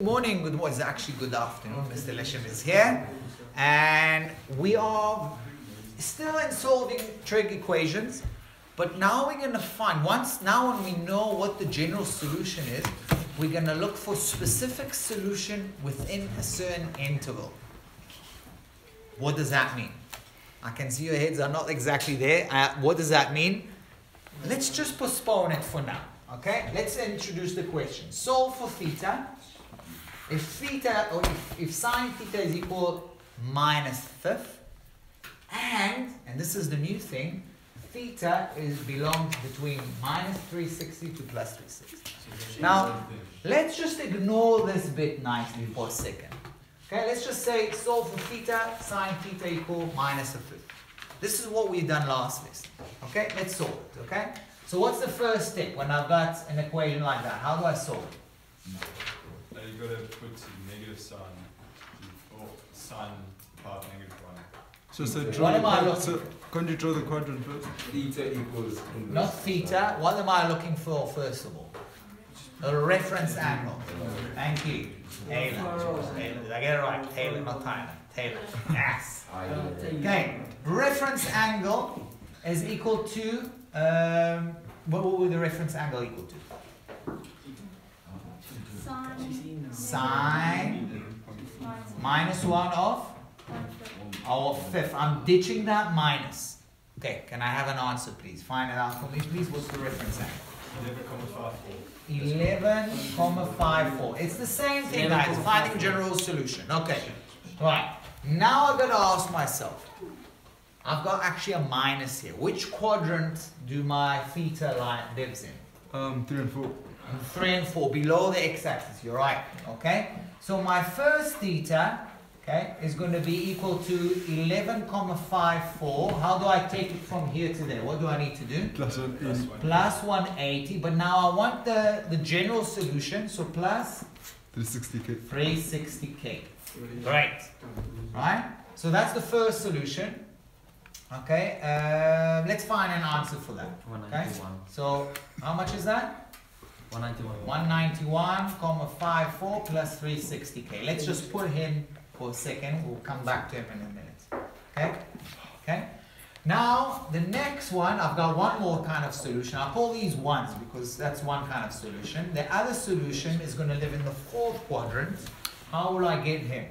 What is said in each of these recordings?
Good morning, it's actually good afternoon. Mr. Lesham is here, and we are still in solving trig equations, but now we're going to find, when we know what the general solution is, we're going to look for specific solution within a certain interval. What does that mean? I can see your heads are not exactly there. What does that mean? Let's just postpone it for now, okay? Let's introduce the question. Solve for theta. If theta, or if sine theta is equal minus fifth, and this is the new thing, theta belongs between minus 360 to plus 360. Now, let's just ignore this bit nicely for a second. Okay, let's just say solve for theta, sine theta equal minus a fifth. This is what we've done last lesson. Okay, let's solve it, okay? So what's the first step when I've got an equation like that? How do I solve it? You've got to put negative sign or sign part negative 1. What am I looking for? Can't you draw the quadrant first? Theta equals... Not theta. What am I looking for first of all? A reference angle. Thank you. Taylor. Did I get it right? Taylor, not Tyler. Taylor. Yes. Okay. Reference angle is equal to... what would the reference angle equal to? Sine minus 1 of our fifth. I'm ditching that minus. Okay, can I have an answer, please? Find it out for me, please. What's the reference angle? 11,54. It's the same thing, guys. Finding general solution. Okay. Right. Now I've got to ask myself. I've got actually a minus here. Which quadrant do my theta line lives in? 3 and 4. 3 and 4, below the x-axis, you're right, okay? So my first theta, okay, is going to be equal to 11,54. How do I take it from here to there? What do I need to do? Plus 180. Plus 180, but now I want the general solution, so plus 360k. 360k. Great. Right? So that's the first solution. Okay, let's find an answer for that. Okay? So how much is that? 191,54 plus 360k. Let's just put him for a second. We'll come back to him in a minute. Okay? Okay? Now, the next one, I've got one more kind of solution. I'll call these ones because that's one kind of solution. The other solution is going to live in the fourth quadrant. How will I get him?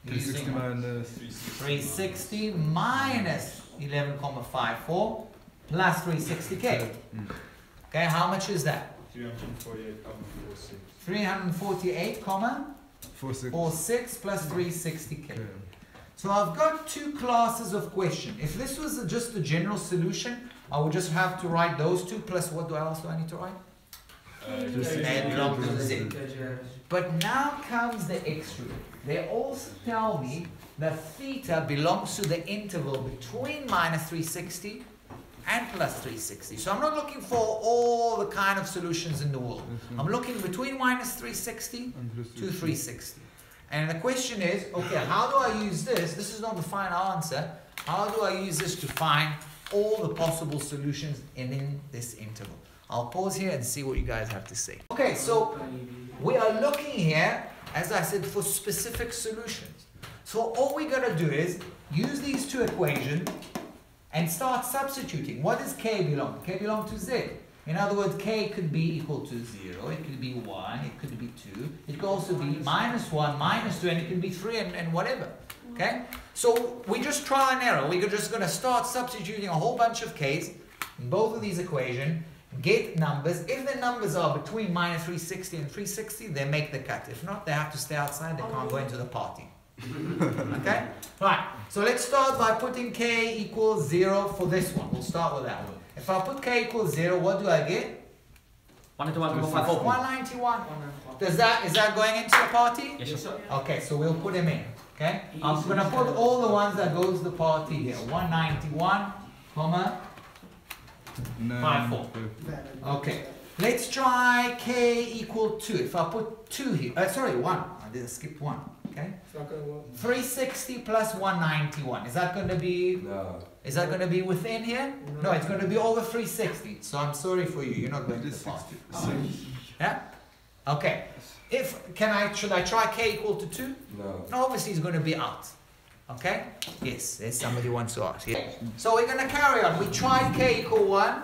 360 minus 360 minus 11,54 plus 360k. Okay, how much is that? 348,46 plus 360k. So I've got two classes of question. If this was just a general solution, I would just have to write those two plus what else do I need to write? But now comes the extra. They also tell me that theta belongs to the interval between minus 360 and plus 360. So I'm not looking for all the kind of solutions in the world. I'm looking between minus 360 to 360. And the question is, okay, how do I use this? This is not the final answer. How do I use this to find all the possible solutions in this interval? I'll pause here and see what you guys have to say. Okay, so we are looking here, as I said, for specific solutions. So all we got to do is use these two equations and start substituting. What does k belong? K belong to z. In other words, k could be equal to 0, it could be 1, it could be 2, it could also be minus 1, minus 2, and it can be 3 and whatever. Okay? So we just try and error. We're just going to start substituting a whole bunch of k's in both of these equations, get numbers. If the numbers are between minus 360 and 360, they make the cut. If not, they have to stay outside, they can't go into the party. Okay? Right. So let's start by putting k equals 0 for this one. We'll start with that one. If I put k equals 0, what do I get? 191. Is that going into the party? Yes, sir. Okay, so we'll put him in. Okay? I'm going to put all the ones that goes to the party here. 191, comma, 54. Okay. Let's try k equal 2. If I put 2 here, 1. I did skip 1. Okay. 360 plus 191. Is that going to be? No. Is that going to be within here? No, it's going to be over 360. So I'm sorry for you. You're not going to the party. Yeah. Okay. Should I try k equal to 2? No. No, obviously it's going to be out. Okay? Yes, there's somebody who wants to ask. Yeah. So we're going to carry on. We tried k equal 1.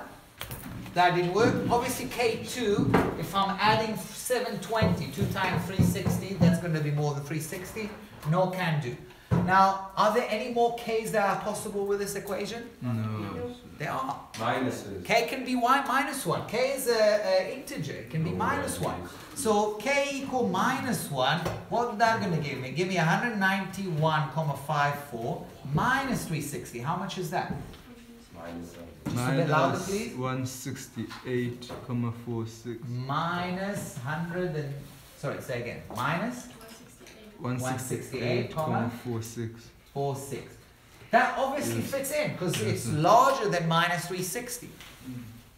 That didn't work. Obviously k2, if I'm adding 720, 2 times 360, that's going to be more than 360. No can do. Now, are there any more k's that are possible with this equation? No. There are. Minuses. K can be minus 1. K is an integer. It can be minus 1. So k equal minus 1, what's that going to give me? Give me 191,54 minus 360. How much is that? Minus Just a bit louder, please. 168,46. Minus 100 and... Sorry, say again. Minus 168,46. 46. That obviously fits in because it's larger than minus 360.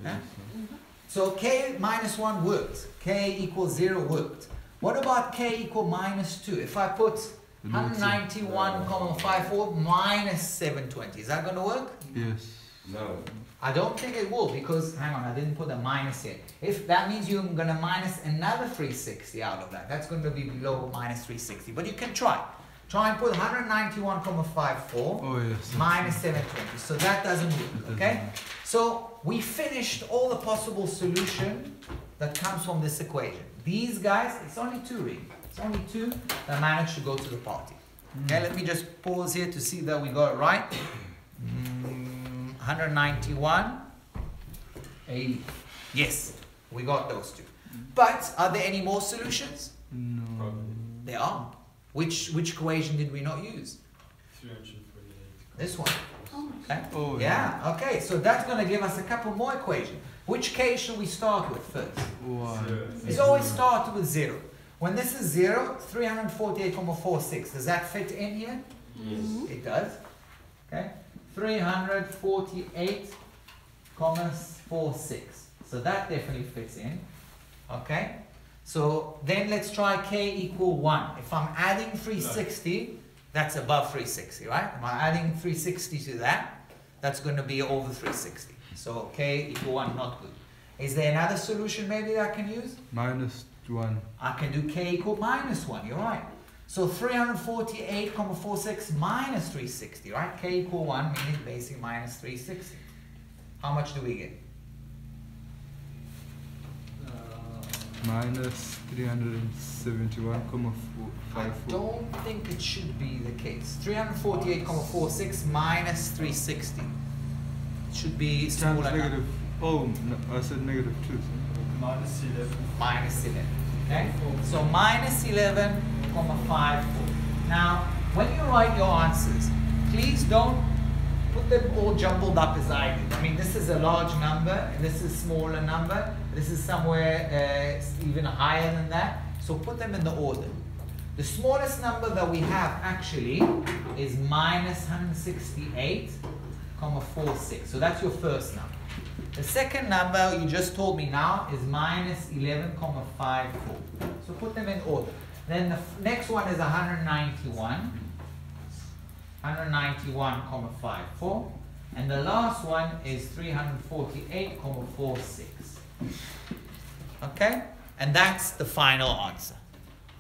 Yeah? So k minus 1 worked. K equals 0 worked. What about k equal minus 2? If I put 191,54 minus 720, is that going to work? Yes. No. I don't think it will because, hang on, I didn't put a minus here. If that means you're going to minus another 360 out of that, that's going to be below minus 360. But you can try. Try and put 191,54 yes. minus 720. So that doesn't work, okay? So we finished all the possible solution that comes from this equation. These guys, it's only 2 really. It's only 2 that managed to go to the party. Okay, let me just pause here to see that we got it right. 191, 80. Yes, we got those 2. But are there any more solutions? No. There are. Which equation did we not use? 348. This one. Okay. Oh, Yeah, okay, so that's going to give us a couple more equations. Which case should we start with first? It's always start with 0. When this is 0, 348,46, does that fit in here? Yes. It does. Okay. 348,46. So that definitely fits in. Okay. So then let's try k equal 1. If I'm adding 360, that's above 360, right? If I'm adding 360 to that, that's going to be over 360. So k equal 1, not good. Is there another solution maybe that I can use? Minus 1. I can do k equal minus 1, you're right. So 348,46 minus 360, right? K equal 1 meaning basically minus 360. How much do we get? Minus 371,54. I don't think it should be the case. 348,46 minus 360. It should be smaller. Times negative. Oh, no, I said negative 2. Minus 11. Minus 11. Okay? So minus 11,54. Now, when you write your answers, please don't put them all jumbled up as I did. I mean, this is a large number, and this is a smaller number. This is somewhere even higher than that. So put them in the order. The smallest number that we have actually is minus 168,46. So that's your first number. The second number you just told me now is minus 11,54. So put them in order. Then the next one is 191,54. And the last one is 348,46. Okay? And that's the final answer.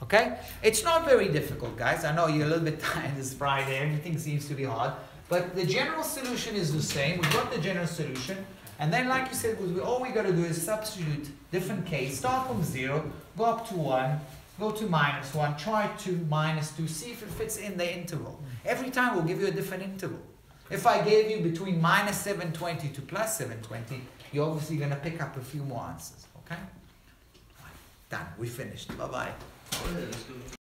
Okay? It's not very difficult, guys. I know you're a little bit tired this Friday. Everything seems to be hard. But the general solution is the same. We've got the general solution. And then, like you said, all we got to do is substitute different case. Start from 0, go up to 1, go to minus 1, try 2, minus 2, see if it fits in the interval. Every time we'll give you a different interval. If I gave you between minus 720 to plus 720, you're obviously going to pick up a few more answers. Okay? Done. We finished. Bye-bye.